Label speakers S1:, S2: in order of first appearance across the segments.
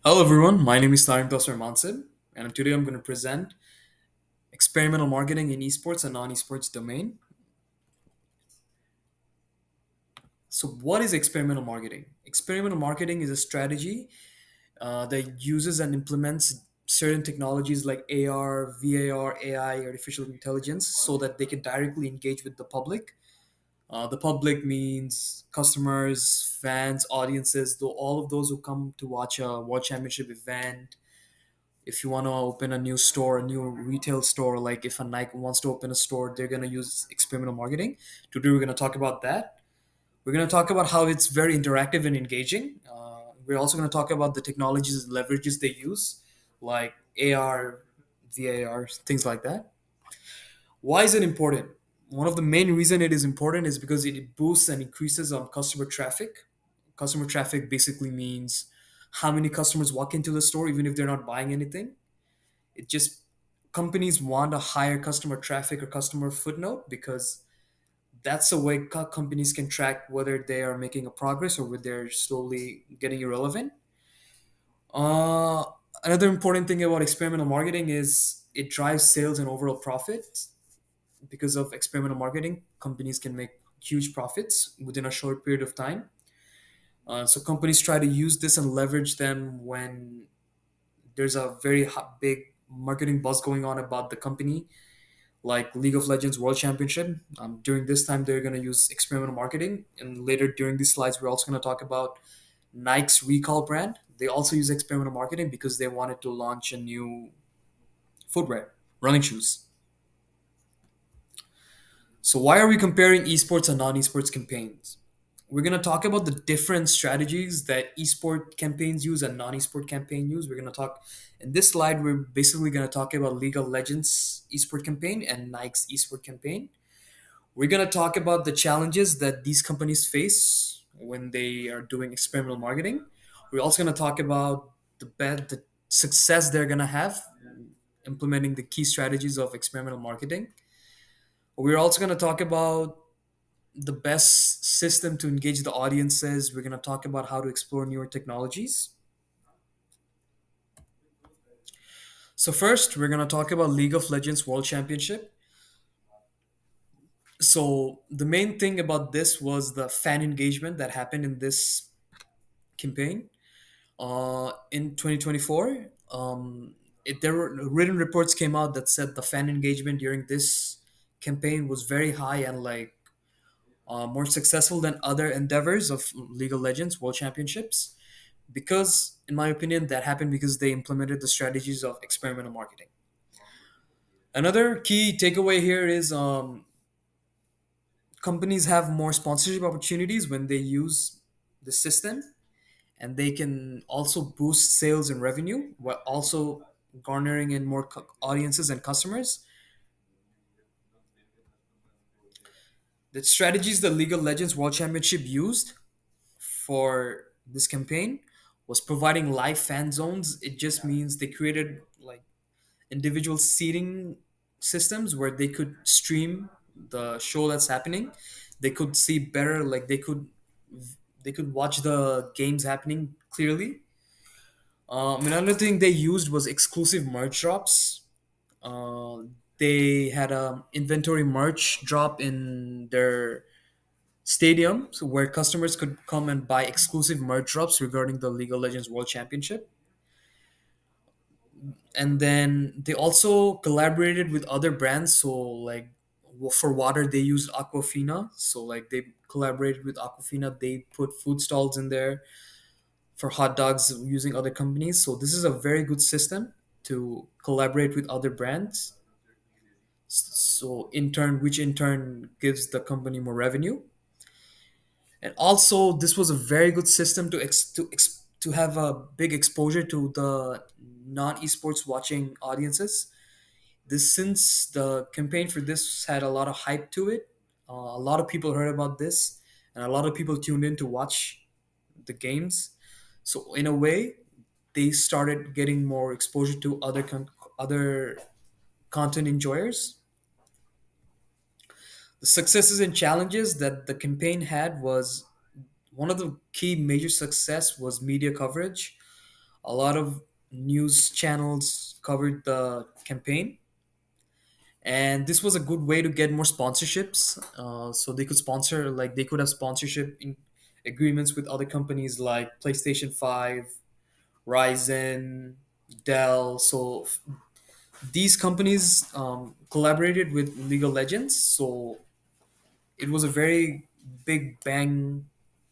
S1: Hello everyone, my name is Tarim Tosar Mansib, and today I'm going to present experimental marketing in esports and non-esports domain. So what is experimental marketing? Experimental marketing is a strategy that uses and implements certain technologies like AR, VAR, AI, artificial intelligence, so that they can directly engage with the public. The public means customers, fans, audiences, though all of those who come to watch a World Championship event. If you want to open a new store, a new retail store, like if a Nike wants to open a store, they're going to use experimental marketing. Today we're going to talk about that. We're going to talk about how it's very interactive and engaging. We're also going to talk about the technologies and leverages they use, like AR, VAR, things like that. Why is it important? One of the main reason it is important is because it boosts and increases customer traffic. Customer traffic basically means how many customers walk into the store even if they're not buying anything. It just companies want a higher customer traffic or customer footnote because that's a way companies can track whether they are making a progress or whether they're slowly getting irrelevant. uh, Another important thing about experimental marketing is it drives sales and overall profits. Because of experimental marketing, companies can make huge profits within a short period of time. So companies try to use this and leverage them when there's a very big marketing buzz going on about the company, like League of Legends World Championship. During this time, they're going to use experimental marketing. And later during these slides, we're also going to talk about Nike's Recall brand. They also use experimental marketing because they wanted to launch a new footwear, running shoes. So, why are we comparing esports and non esports campaigns? We're going to talk about the different strategies that esport campaigns use and non esport campaign use. We're going to talk in this slide, we're basically going to talk about League of Legends esport campaign and Nike's esport campaign. We're going to talk about the challenges that these companies face when they are doing experimental marketing. We're also going to talk about the success they're going to have implementing the key strategies of experimental marketing. We're also going to talk about the best system to engage the audiences. We're going to talk about how to explore newer technologies. So first, we're going to talk about League of Legends World Championship. So the main thing about this was the fan engagement that happened in this campaign. In 2024, there were written reports came out that said the fan engagement during this campaign was very high and like more successful than other endeavors of League of Legends World Championships. Because, in my opinion, that happened because they implemented the strategies of experimental marketing. Another key takeaway here is companies have more sponsorship opportunities when they use the system, and they can also boost sales and revenue while also garnering in more audiences and customers. The strategies that League of Legends World Championship used for this campaign was providing live fan zones. It just means they created like individual seating systems where they could stream the show that's happening. They could see better, like they could watch the games happening clearly. Another thing they used was exclusive merch drops. Uh, they had a inventory merch drop in their stadium, so where customers could come and buy exclusive merch drops regarding the League of Legends World Championship. And then they also collaborated with other brands. So like for water, they used Aquafina. So like they collaborated with Aquafina. They put food stalls in there. For hot dogs using other companies. So this is a very good system to collaborate with other brands. So in turn, which in turn gives the company more revenue. And also, this was a very good system to have a big exposure to the non esports watching audiences. This since the campaign for this had a lot of hype to it. A lot of people heard about this, and a lot of people tuned in to watch the games. So in a way, they started getting more exposure to other content enjoyers. The successes and challenges that the campaign had was one of the key major success was media coverage. A lot of news channels covered the campaign, and this was a good way to get more sponsorships. So they could sponsor, like they could have sponsorship in agreements with other companies like PlayStation 5, Ryzen, Dell. So these companies collaborated with League of Legends. So it was a very big bang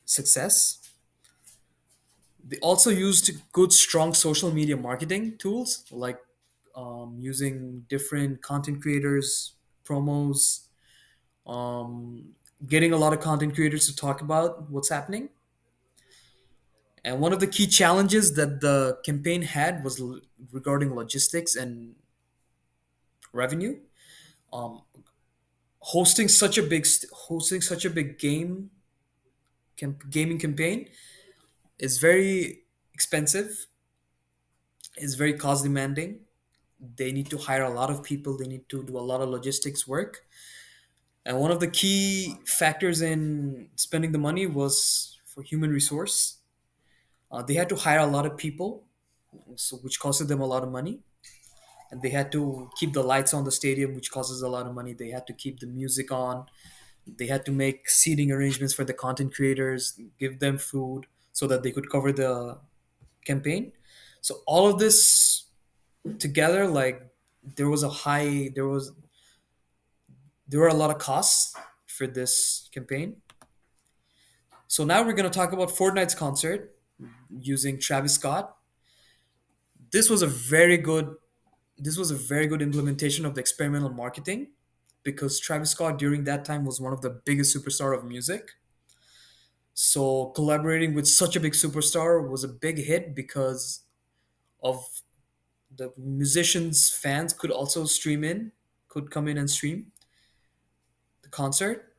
S1: success. They also used good, strong social media marketing tools like using different content creators, promos, getting a lot of content creators to talk about what's happening. And one of the key challenges that the campaign had was regarding logistics and revenue. Um, hosting such a big gaming campaign is very expensive. Is very cost demanding. They need to hire a lot of people. They need to do a lot of logistics work. And one of the key factors in spending the money was for human resource. They had to hire a lot of people, so which costed them a lot of money. And they had to keep the lights on the stadium, which causes a lot of money. They had to keep the music on. They had to make seating arrangements for the content creators, give them food so that they could cover the campaign. So all of this together, like there were a lot of costs for this campaign. So now we're going to talk about Fortnite's concert using Travis Scott. This was a very good this was a very good implementation of the experimental marketing because Travis Scott during that time was one of the biggest superstar of music. So collaborating with such a big superstar was a big hit because of the musicians fans could come in and stream the concert.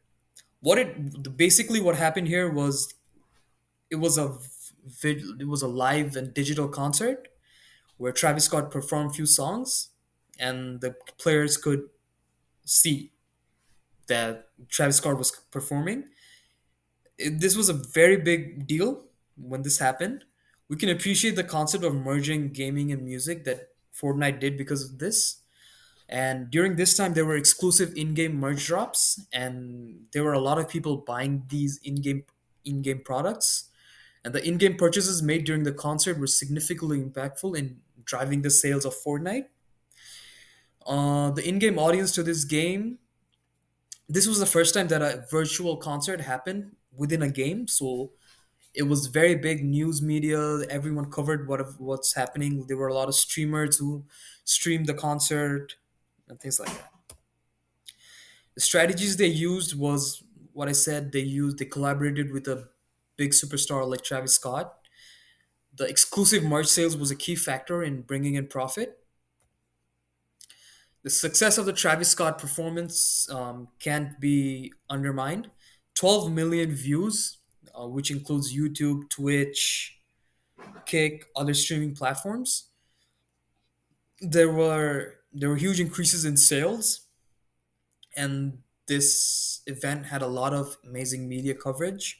S1: Basically what happened here was it was it was a live and digital concert where Travis Scott performed a few songs, and the players could see that Travis Scott was performing. This was a very big deal when this happened. We can appreciate the concept of merging gaming and music that Fortnite did because of this. And during this time, there were exclusive in-game merge drops, and there were a lot of people buying these in-game products. And the in-game purchases made during the concert were significantly impactful in driving the sales of Fortnite. The in-game audience to this game, this was the first time that a virtual concert happened within a game. So it was very big news media. Everyone covered what's happening. There were a lot of streamers who streamed the concert and things like that. The strategies they used was what I said. They collaborated with a big superstar like Travis Scott. The exclusive merch sales was a key factor in bringing in profit. The success of the Travis Scott performance can't be undermined. 12 million views, which includes YouTube, Twitch, Kick, other streaming platforms. There were huge increases in sales, and this event had a lot of amazing media coverage.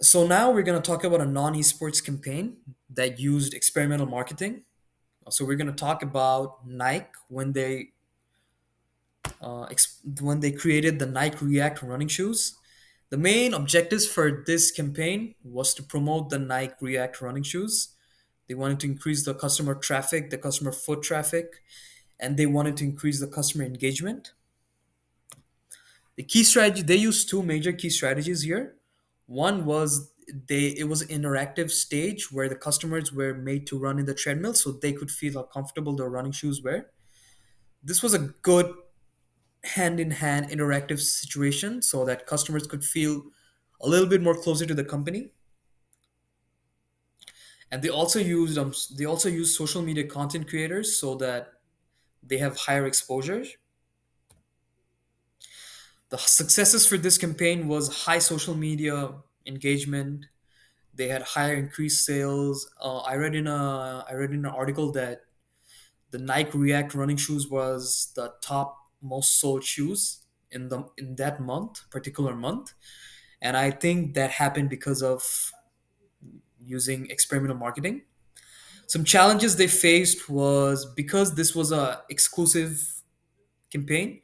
S1: So now we're going to talk about a non-esports campaign that used experimental marketing. So we're going to talk about Nike when they created the Nike React running shoes. The main objectives for this campaign was to promote the Nike React running shoes. They wanted to increase the customer traffic, the customer foot traffic, and they wanted to increase the customer engagement. The key strategy they used two major key strategies here. One was it was an interactive stage where the customers were made to run in the treadmill so they could feel how comfortable their running shoes were. This was a good hand in hand interactive situation so that customers could feel a little bit more closer to the company. And they also used social media content creators so that they have higher exposure. The successes for this campaign was high social media engagement. They had higher increased sales. I read in an article that the Nike React running shoes was the top most sold shoes in that particular month. And I think that happened because of using experimental marketing. Some challenges they faced was because this was a exclusive campaign,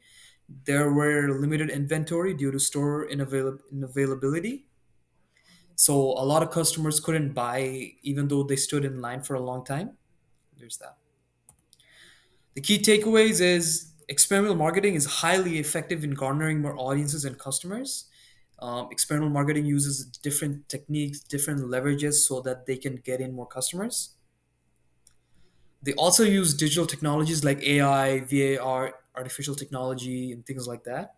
S1: there were limited inventory due to store inavailability. So a lot of customers couldn't buy even though they stood in line for a long time. There's that. The key takeaways is experimental marketing is highly effective in garnering more audiences and customers. Experimental marketing uses different techniques, different leverages so that they can get in more customers. They also use digital technologies like AI, VAR, artificial technology, and things like that.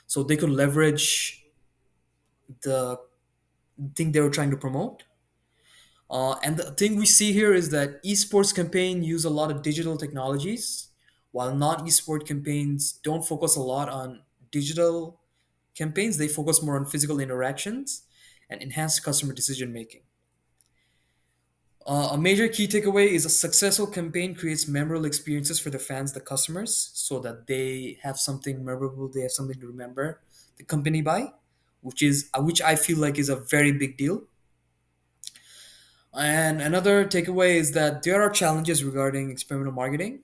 S1: So they could leverage the thing they were trying to promote. And the thing we see here is that esports campaign use a lot of digital technologies, while non-esport campaigns don't focus a lot on digital campaigns. They focus more on physical interactions and enhanced customer decision making. A major key takeaway is a successful campaign creates memorable experiences for the fans, the customers, so that they have something memorable, they have something to remember the company by, which I feel like is a very big deal. And another takeaway is that there are challenges regarding experimental marketing,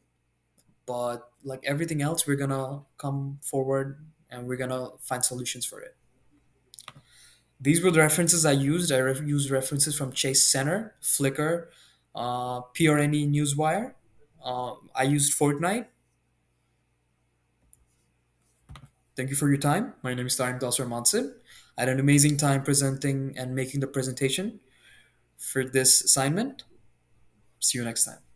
S1: but like everything else, we're gonna come forward and we're gonna find solutions for it. These were the references I used. Used references from Chase Center, Flickr, PRNE Newswire. I used Fortnite. Thank you for your time. My name is Tarim Dasar Mansib. I had an amazing time presenting and making the presentation for this assignment. See you next time.